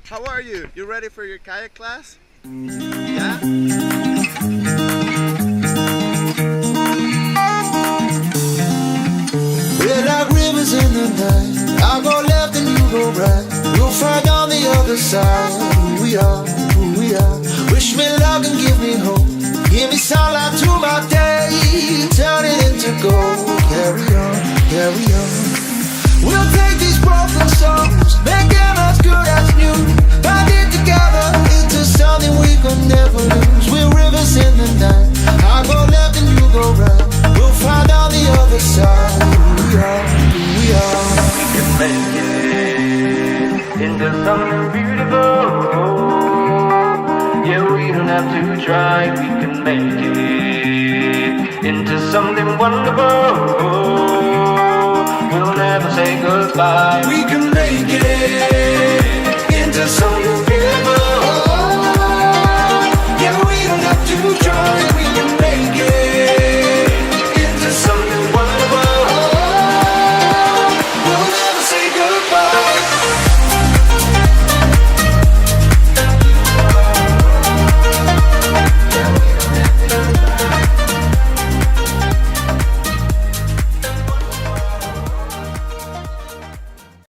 How are you? You ready for your kayak class? Yeah? We're like rivers in the night. I'll go left and you go right. We'll find on the other side who we are, who we are. Wish me luck and give me hope. Give me sunlight to my day. Turn it into gold. Carry on, carry on. We'll take these broken songs, make them as good as new. Bind it together into something we could never lose. We're rivers in the night. I'll go left and you go right. We'll find on the other side who we are, who we are. We can make it into something beautiful. Yeah, we don't have to try. We can make it into something wonderful. We'll never say goodbye. We can make it